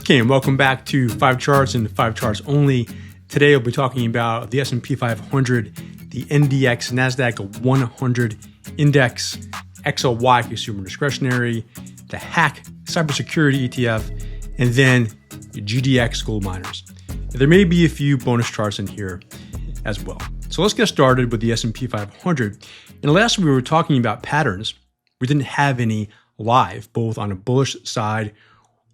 Okay, and welcome back to 5 Charts and 5 Charts Only. Today I'll be talking about the S&P 500, the NDX Nasdaq 100 Index, XLY Consumer Discretionary, the Hack Cybersecurity ETF, and then the GDX Gold Miners. There may be a few bonus charts in here as well. So let's get started with the S&P 500. In the last week we were talking about patterns. We didn't have any live, both on a bullish side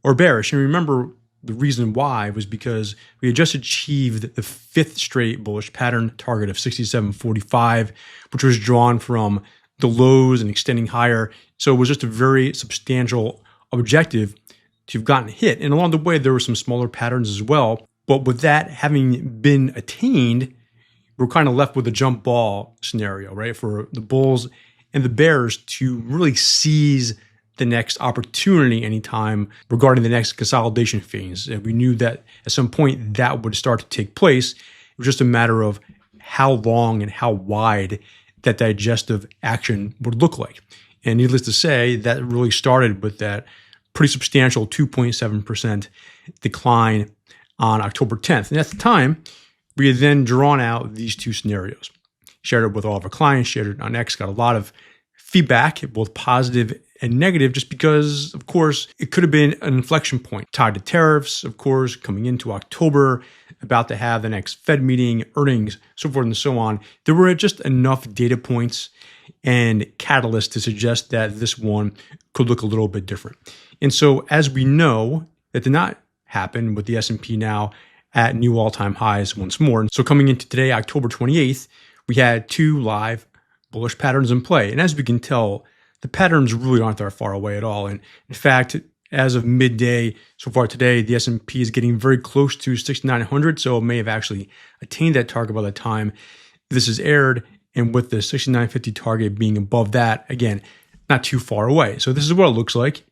or bearish. And remember, the reason why was because we had just achieved the 5th straight bullish pattern target of 67.45, which was drawn from the lows and extending higher. So it was just a very substantial objective to have gotten hit. And along the way, there were some smaller patterns as well. But with that having been attained, we're kind of left with a jump ball scenario, right? For the bulls and the bears to really seize the next opportunity anytime regarding the next consolidation phase. And we knew that at some point that would start to take place. It was just a matter of how long and how wide that digestive action would look like. And needless to say, that really started with that pretty substantial 2.7% decline on October 10th. And at the time, we had then drawn out these two scenarios. Shared it with all of our clients, shared it on X, got a lot of feedback, both positive and negative, just because, of course, it could have been an inflection point tied to tariffs, of course, coming into October, about to have the next Fed meeting, earnings, so forth and so on. There were just enough data points and catalysts to suggest that this one could look a little bit different. And so, as we know, that did not happen with the S&P now at new all-time highs once more. And so coming into today, October 28th, we had two live bullish patterns in play. And as we can tell, the patterns really aren't that far away at all. And in fact, as of midday so far today, the S&P is getting very close to 6,900. So it may have actually attained that target by the time this is aired. And with the 6,950 target being above that, again, not too far away. So this is what it looks like.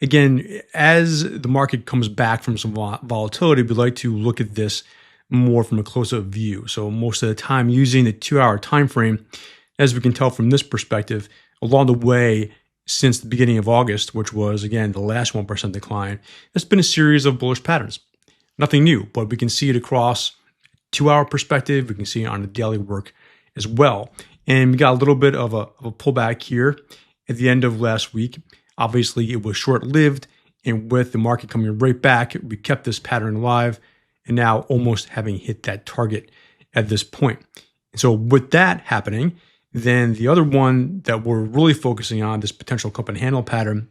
Again, as the market comes back from some volatility, we like to look at this more from a close-up view. So most of the time using the 2-hour time frame, as we can tell from this perspective, along the way since the beginning of August, which was, again, the last 1% decline, it's been a series of bullish patterns. Nothing new, but we can see it across 2-hour perspective. We can see it on the daily work as well. And we got a little bit of a pullback here at the end of last week. Obviously, it was short-lived, and with the market coming right back, we kept this pattern alive, and now almost having hit that target at this point. And so with that happening, then the other one that we're really focusing on, this potential cup and handle pattern,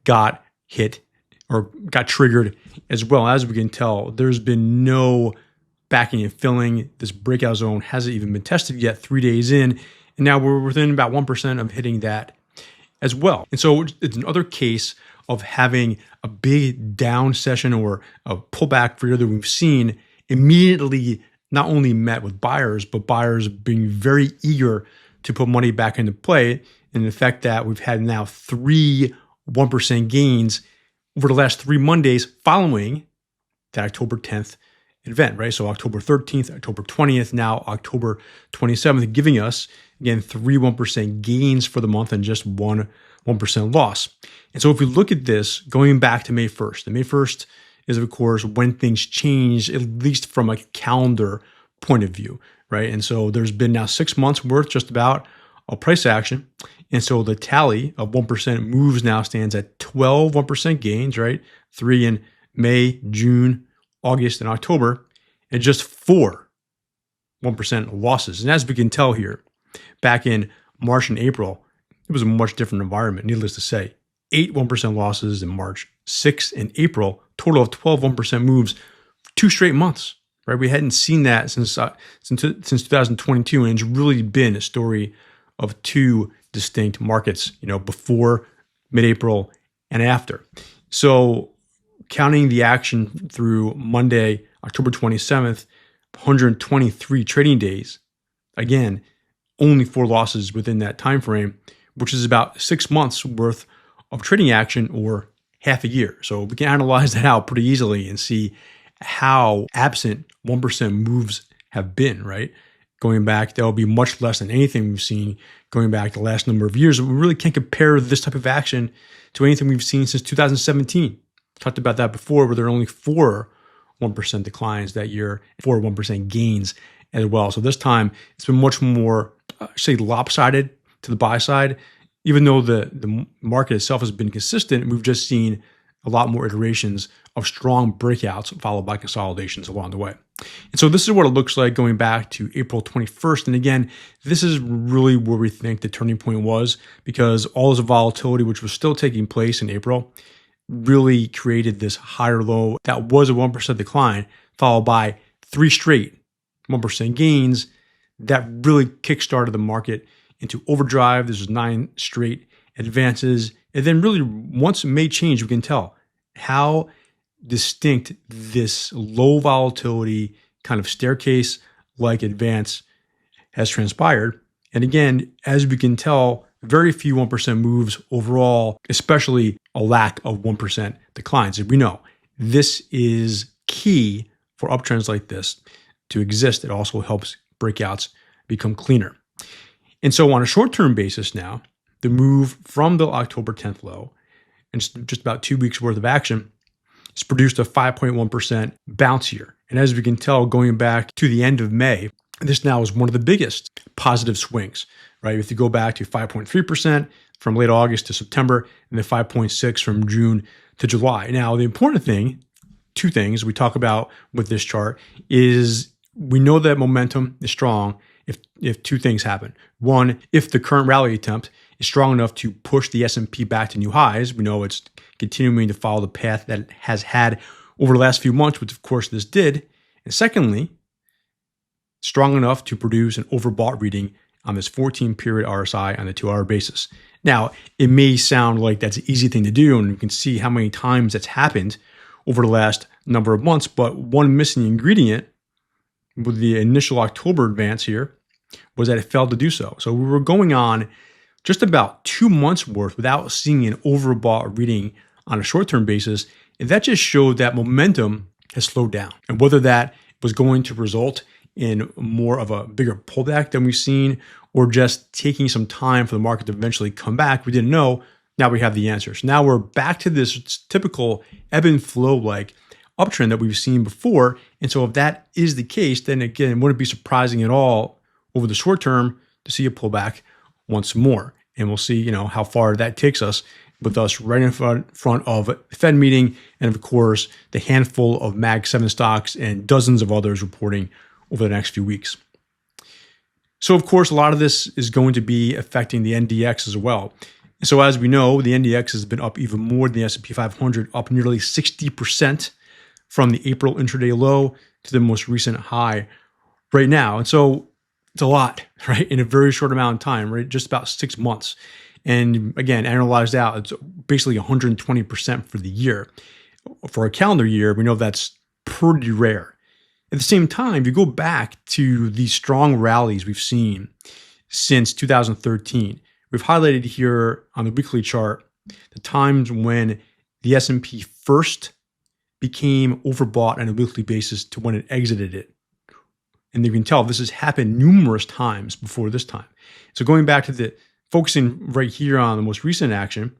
got hit or got triggered as well. As we can tell, there's been no backing and filling. This breakout zone hasn't even been tested yet 3 days in, and now we're within about 1% of hitting that as well. And so it's another case of having a big down session or a pullback further than we've seen immediately not only met with buyers, but buyers being very eager to put money back into play. And the fact that we've had now 3 1% gains over the last 3 Mondays following that October 10th event, right? So October 13th, October 20th, now October 27th, giving us, again, 3 1% gains for the month and just 1% loss. And so if we look at this going back to May 1st, and May 1st is, of course, when things change, at least from a calendar point of view, right? And so there's been now 6 months worth just about of price action. And so the tally of 1% moves now stands at 12 1% gains, right? 3 in May, June, August, and October, and just 4 1% losses. And as we can tell here, back in March and April, it was a much different environment, needless to say. 8 1% losses in March, 6 in April, total of 12 1% moves, 2 straight months, right? We hadn't seen that since 2022, and it's really been a story of 2 distinct markets, before mid-April and after. So counting the action through Monday, October 27th, 123 trading days, again, only 4 losses within that time frame, which is about 6 months worth of trading action or half a year. So we can analyze that out pretty easily and see how absent 1% moves have been, right? Going back, that will be much less than anything we've seen going back the last number of years. We really can't compare this type of action to anything we've seen since 2017. Talked about that before, where there are only 4 1% declines that year, 4 1% gains as well. So this time it's been much more, say, lopsided to the buy side. Even though the market itself has been consistent, we've just seen a lot more iterations of strong breakouts followed by consolidations along the way. And so this is what it looks like going back to April 21st. And again, this is really where we think the turning point was, because all this volatility, which was still taking place in April, really created this higher low that was a 1% decline, followed by 3 straight 1% gains that really kickstarted the market into overdrive. This was 9 straight advances. And then really, once May changed, we can tell how distinct this low volatility kind of staircase-like advance has transpired. And again, as we can tell, very few 1% moves overall, especially a lack of 1% declines. As we know, this is key for uptrends like this to exist. It also helps breakouts become cleaner. And so on a short-term basis now, the move from the October 10th low, and just about 2 weeks worth of action, has produced a 5.1% bounce here. And as we can tell, going back to the end of May, this now is one of the biggest positive swings, right? If you go back to 5.3% from late August to September, and then 5.6% from June to July. Now, the important thing, 2 things we talk about with this chart is we know that momentum is strong if 2 things happen. One, if the current rally attempt is strong enough to push the S&P back to new highs. We know it's continuing to follow the path that it has had over the last few months, which of course this did. And secondly, strong enough to produce an overbought reading on this 14-period RSI on the 2-hour basis. Now, it may sound like that's an easy thing to do, and you can see how many times that's happened over the last number of months, but one missing ingredient with the initial October advance here was that it failed to do so. So we were going on just about 2 months worth without seeing an overbought reading on a short-term basis. And that just showed that momentum has slowed down. And whether that was going to result in more of a bigger pullback than we've seen, or just taking some time for the market to eventually come back, we didn't know. Now we have the answers. Now we're back to this typical ebb and flow like uptrend that we've seen before. And so if that is the case, then again, it wouldn't be surprising at all over the short term to see a pullback once more. And we'll see, how far that takes us, with us right in front of the Fed meeting, and of course, the handful of Mag 7 stocks and dozens of others reporting over the next few weeks. So of course, a lot of this is going to be affecting the NDX as well. And so as we know, the NDX has been up even more than the S&P 500, up nearly 60% from the April intraday low to the most recent high right now. And so it's a lot, right? In a very short amount of time, right? Just about 6 months. And again, analyzed out, it's basically 120% for the year. For a calendar year, we know that's pretty rare. At the same time, if you go back to these strong rallies we've seen since 2013, we've highlighted here on the weekly chart the times when the S&P first became overbought on a weekly basis to when it exited it. And you can tell this has happened numerous times before this time. So going back to focusing right here on the most recent action,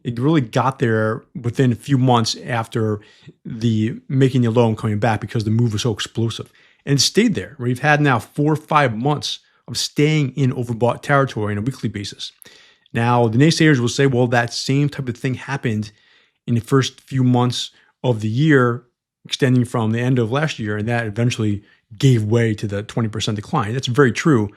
it really got there within a few months after the making the low and coming back, because the move was so explosive. And it stayed there. We've had now 4 or 5 months of staying in overbought territory on a weekly basis. Now, the naysayers will say, well, that same type of thing happened in the first few months of the year, extending from the end of last year, and that eventually gave way to the 20% decline. That's very true.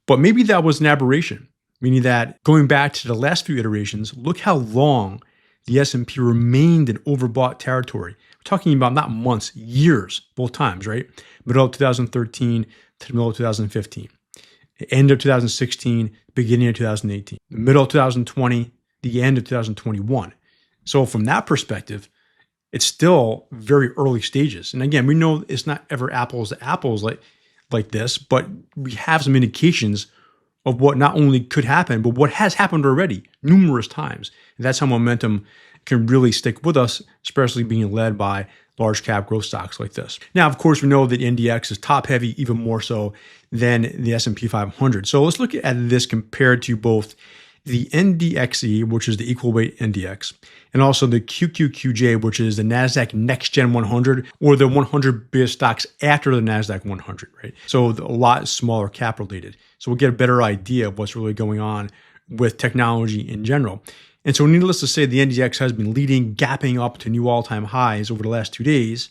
But maybe that was an aberration, meaning that going back to the last few iterations, look how long the S&P remained in overbought territory. We're talking about not months, years, both times, right? Middle of 2013 to the middle of 2015. The end of 2016, beginning of 2018. The middle of 2020, the end of 2021. So from that perspective, it's still very early stages. And again, we know it's not ever apples to apples like this, but we have some indications of what not only could happen, but what has happened already numerous times. And that's how momentum can really stick with us, especially being led by large cap growth stocks like this. Now, of course, we know that NDX is top heavy, even more so than the S&P 500. So let's look at this compared to both the NDXE, which is the equal weight NDX, and also the QQQJ, which is the Nasdaq Next Gen 100, or the 100 biggest stocks after the Nasdaq 100, right? So a lot smaller cap related. So we'll get a better idea of what's really going on with technology in general. And so needless to say, the NDX has been leading, gapping up to new all-time highs over the last 2 days.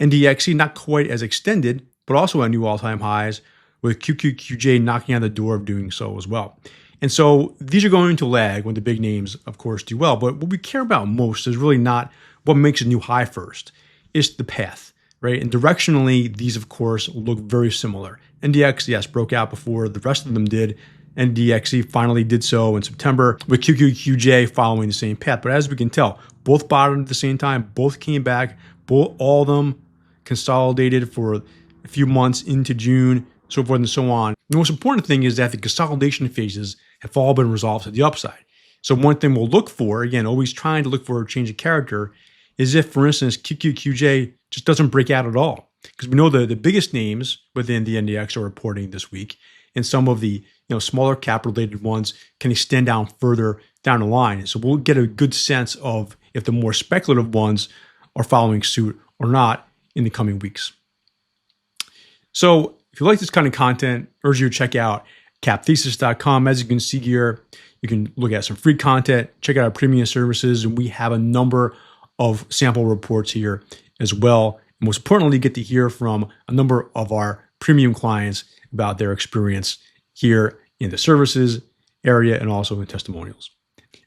NDXE not quite as extended, but also at new all-time highs, with QQQJ knocking on the door of doing so as well. And so these are going to lag when the big names, of course, do well. But what we care about most is really not what makes a new high first. It's the path, right? And directionally, these, of course, look very similar. NDX, yes, broke out before the rest of them did. NDXE finally did so in September, with QQQJ following the same path. But as we can tell, both bottomed at the same time, both came back, all of them consolidated for a few months into June, so forth and so on. The most important thing is that the consolidation phases have all been resolved to the upside. So one thing we'll look for, again, always trying to look for a change of character, is if, for instance, QQQJ just doesn't break out at all. Because we know the biggest names within the NDX are reporting this week, and some of the smaller cap-related ones can extend down further down the line. So we'll get a good sense of if the more speculative ones are following suit or not in the coming weeks. So if you like this kind of content, I urge you to check out CappThesis.com. As you can see here, you can look at some free content, check out our premium services, and we have a number of sample reports here as well. And most importantly, get to hear from a number of our premium clients about their experience here in the services area and also in testimonials.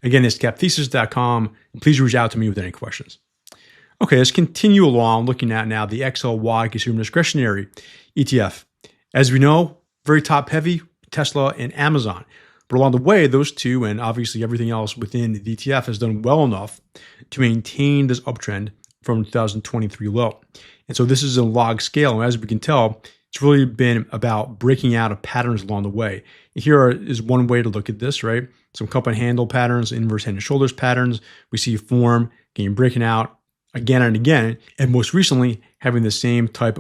Again, it's CappThesis.com. And please reach out to me with any questions. Okay, let's continue along looking at now the XLY Consumer Discretionary ETF. As we know, very top heavy, Tesla and Amazon. But along the way, those two and obviously everything else within the ETF has done well enough to maintain this uptrend from 2023 low. And so this is a log scale. And as we can tell, it's really been about breaking out of patterns along the way. Here is one way to look at this, right? Some cup and handle patterns, inverse head and shoulders patterns. We see form, again, breaking out again and again. And most recently, having the same type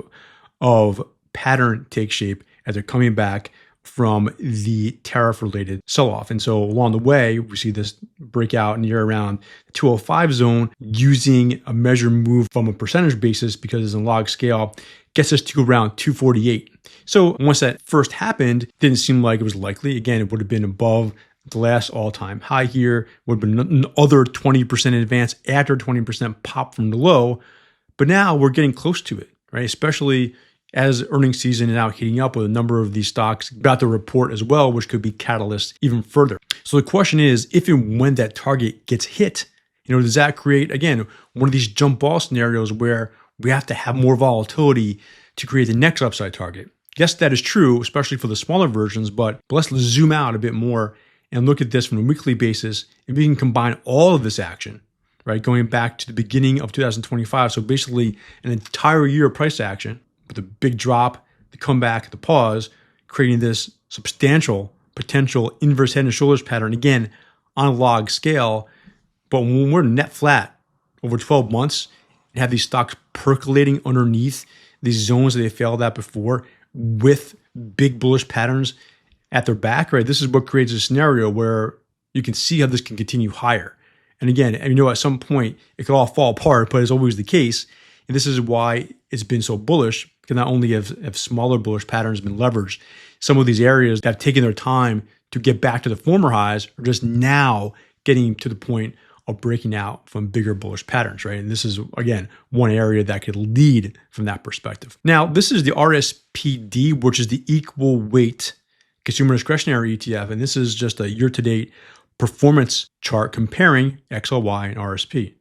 of pattern take shape as they're coming back from the tariff-related sell-off. And so along the way, we see this breakout near around the 205 zone using a measure move from a percentage basis because it's a log scale, gets us to around 248. So once that first happened, didn't seem like it was likely. Again, it would have been above the last all-time high here, would have been another 20% advance after 20% pop from the low. But now we're getting close to it, right? Especially as earnings season is now heating up with a number of these stocks about to report as well, which could be catalysts even further. So the question is, if and when that target gets hit, does that create, again, one of these jump ball scenarios where we have to have more volatility to create the next upside target? Yes, that is true, especially for the smaller versions, but let's zoom out a bit more and look at this from a weekly basis. If we can combine all of this action, right, going back to the beginning of 2025, so basically an entire year of price action, with a big drop, the comeback, the pause, creating this substantial potential inverse head and shoulders pattern, again, on a log scale. But when we're net flat over 12 months and have these stocks percolating underneath these zones that they failed at before with big bullish patterns at their back, right? This is what creates a scenario where you can see how this can continue higher. And again, at some point, it could all fall apart, but it's always the case. And this is why it's been so bullish, because not only have smaller bullish patterns been leveraged, some of these areas that have taken their time to get back to the former highs are just now getting to the point of breaking out from bigger bullish patterns, right? And this is, again, one area that could lead from that perspective. Now, this is the RSPD, which is the equal weight consumer discretionary ETF. And this is just a year-to-date performance chart comparing XLY and RSP.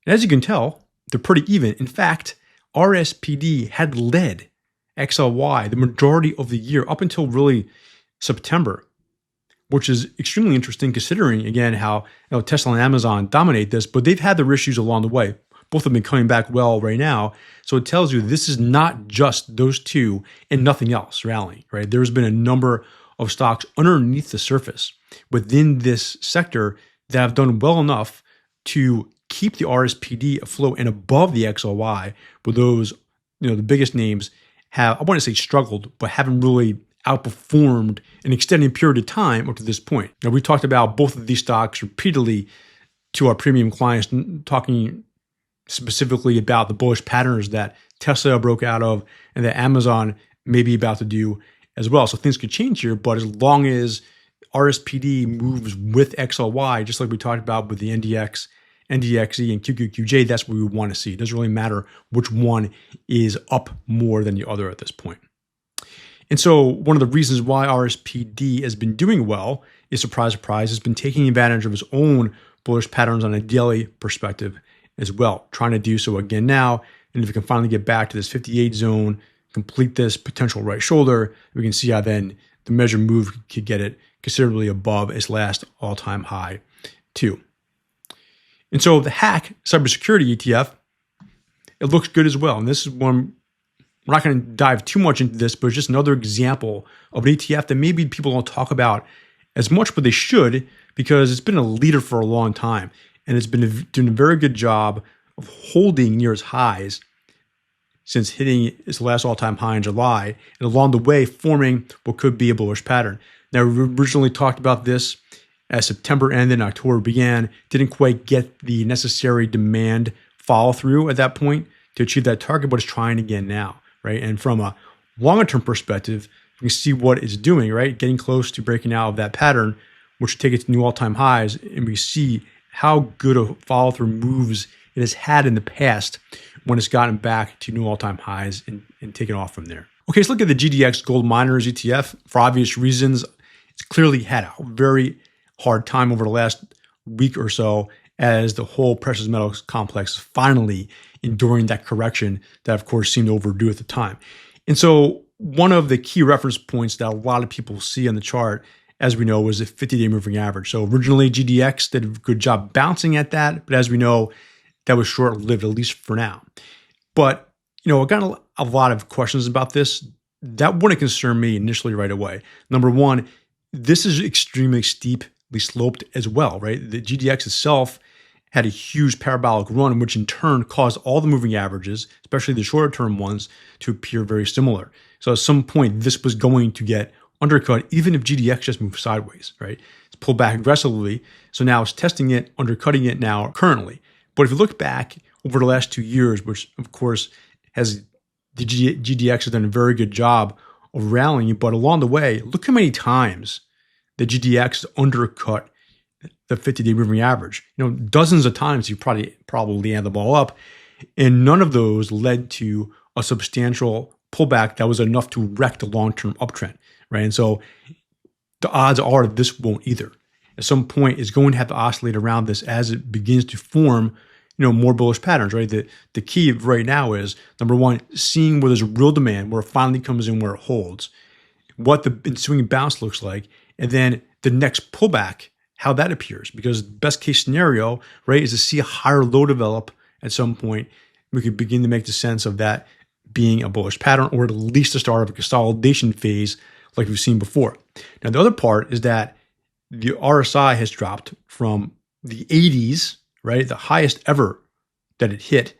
And as you can tell, they're pretty even. In fact, RSPD had led XLY the majority of the year up until really September, which is extremely interesting considering, again, how Tesla and Amazon dominate this, but they've had their issues along the way. Both have been coming back well right now. So it tells you this is not just those two and nothing else rallying, right? There's been a number of stocks underneath the surface within this sector that have done well enough to keep the RSPD afloat and above the XLY, where those, the biggest names have, I want to say struggled, but haven't really outperformed an extended period of time up to this point. Now, we talked about both of these stocks repeatedly to our premium clients, talking specifically about the bullish patterns that Tesla broke out of and that Amazon may be about to do as well. So things could change here, but as long as RSPD moves with XLY, just like we talked about with the NDX, NDXE, and QQQJ, that's what we want to see. It doesn't really matter which one is up more than the other at this point. And so one of the reasons why RSPD has been doing well is, surprise, surprise, has been taking advantage of its own bullish patterns on a daily perspective as well, trying to do so again now. And if we can finally get back to this 58 zone, complete this potential right shoulder, we can see how then the measured move could get it considerably above its last all-time high too. And so the Hack Cybersecurity ETF, it looks good as well. And this is one, we're not going to dive too much into this, but it's just another example of an ETF that maybe people don't talk about as much, but they should, because it's been a leader for a long time. And it's been doing a very good job of holding near its highs since hitting its last all-time high in July, and along the way forming what could be a bullish pattern. Now, we originally talked about this as September ended and October began, didn't quite get the necessary demand follow-through at that point to achieve that target, but it's trying again now, right? And from a longer-term perspective, you can see what it's doing, right? Getting close to breaking out of that pattern, which will take it to new all-time highs, and we see how good of follow-through moves it has had in the past when it's gotten back to new all-time highs and taken off from there. Okay, let's look at the GDX Gold Miners ETF. For obvious reasons, it's clearly had a very hard time over the last week or so as the whole precious metals complex finally enduring that correction that, of course, seemed overdue at the time. And so one of the key reference points that a lot of people see on the chart, as we know, was the 50-day moving average. So originally, GDX did a good job bouncing at that, but as we know, that was short-lived, at least for now. But, I got a lot of questions about this. That wouldn't concern me initially right away. Number one, this is extremely steeply sloped as well, right? The GDX itself had a huge parabolic run, which in turn caused all the moving averages, especially the shorter-term ones, to appear very similar. So at some point, this was going to get undercut, even if GDX just moved sideways, right? It's pulled back aggressively. So now it's testing it, undercutting it now currently. But if you look back over the last 2 years, which of course has the GDX has done a very good job of rallying, but along the way, look how many times the GDX undercut the 50-day moving average. Dozens of times you probably add them all up, and none of those led to a substantial pullback that was enough to wreck the long-term uptrend, right? And so the odds are that this won't either. At some point, it's going to have to oscillate around this as it begins to form more bullish patterns, right? The key right now is, number one, seeing where there's real demand, where it finally comes in, where it holds, what the ensuing bounce looks like, and then the next pullback, how that appears. Because best case scenario, right, is to see a higher low develop at some point. We could begin to make the sense of that being a bullish pattern, or at least the start of a consolidation phase like we've seen before. Now, the other part is that the RSI has dropped from the 80s, right, the highest ever that it hit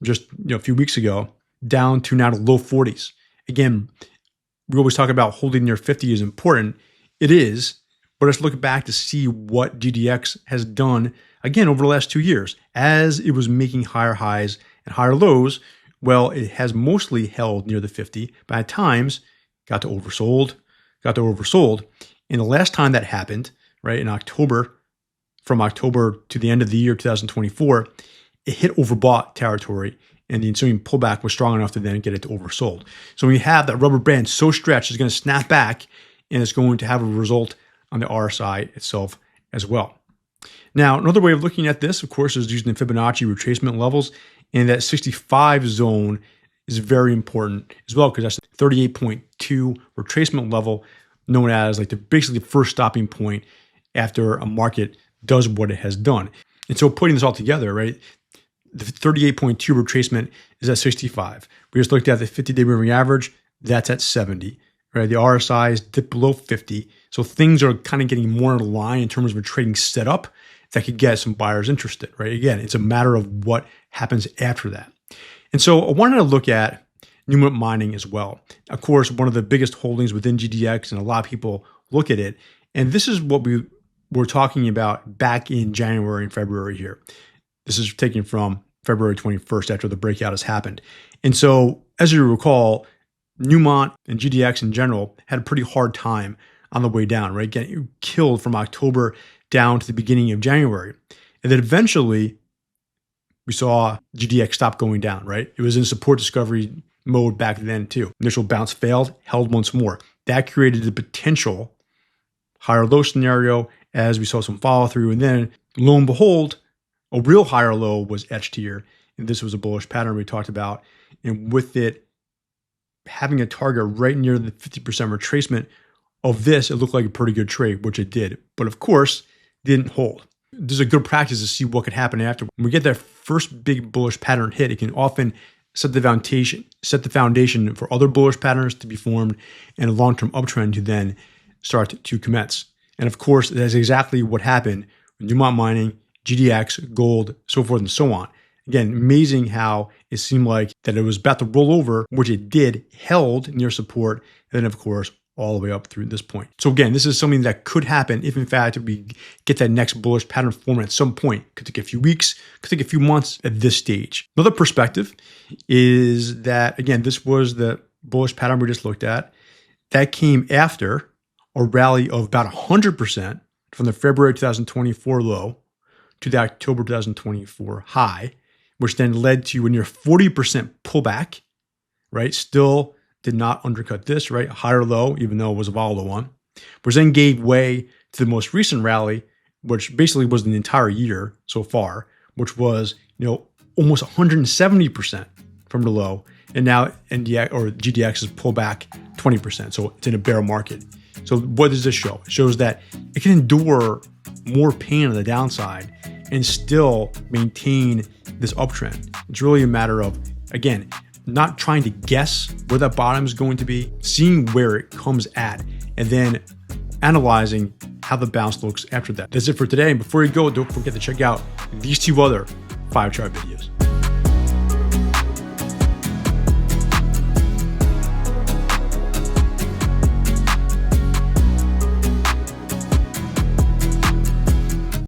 just a few weeks ago, down to now the low 40s. Again, we always talk about holding near 50 is important. It is, but let's look back to see what GDX has done, again, over the last 2 years. As it was making higher highs and higher lows, well, it has mostly held near the 50, but at times got to oversold. And the last time that happened, right, in October, from October to the end of the year 2024, it hit overbought territory, and the ensuing pullback was strong enough to then get it to oversold. So when you have that rubber band so stretched, it's going to snap back, and it's going to have a result on the RSI itself as well. Now, another way of looking at this, of course, is using the Fibonacci retracement levels, and that 65 zone is very important as well, because that's the 38.2 retracement level, known as basically the first stopping point after a market does what it has done. And so putting this all together, right, the 38.2 retracement is at 65. We just looked at the 50-day moving average, that's at 70, right? The RSI is dipped below 50. So things are kind of getting more in line in terms of a trading setup that could get some buyers interested, right? Again, it's a matter of what happens after that. And so I wanted to look at Newmont Mining as well. Of course, one of the biggest holdings within GDX, and a lot of people look at it. And this is what we were talking about back in January and February here. This is taken from February 21st after the breakout has happened. And so, as you recall, Newmont and GDX in general had a pretty hard time on the way down, right? Getting killed from October down to the beginning of January. And then eventually, we saw GDX stop going down, right? It was in support discovery mode back then too. Initial bounce failed, held once more. That created the potential higher low scenario as we saw some follow through. And then lo and behold, a real higher low was etched here. And this was a bullish pattern we talked about. And with it having a target right near the 50% retracement of this, it looked like a pretty good trade, which it did. But of course, didn't hold. This is a good practice to see what could happen after. When we get that first big bullish pattern hit, it can often set the foundation for other bullish patterns to be formed and a long-term uptrend to then start to commence. And of course, that's exactly what happened with Newmont Mining, GDX, gold, so forth and so on. Again, amazing how it seemed like that it was about to roll over, which it did, held near support, and then of course, all the way up through this point. So again, this is something that could happen if in fact we get that next bullish pattern formed at some point. Could take a few weeks, could take a few months at this stage. Another perspective is that, again, this was the bullish pattern we just looked at. That came after a rally of about 100% from the February 2024 low to the October 2024 high, which then led to a near 40% pullback, right? Still did not undercut this, right? Higher low, even though it was a volatile one, which then gave way to the most recent rally, which basically was the entire year so far, which was, almost 170% from the low. And now NDX or GDX has pulled back 20%. So it's in a bear market. So what does this show? It shows that it can endure more pain on the downside and still maintain this uptrend. It's really a matter of, again, not trying to guess where that bottom is going to be, seeing where it comes at, and then analyzing how the bounce looks after that. That's it for today. And before you go, don't forget to check out these two other 5-chart videos.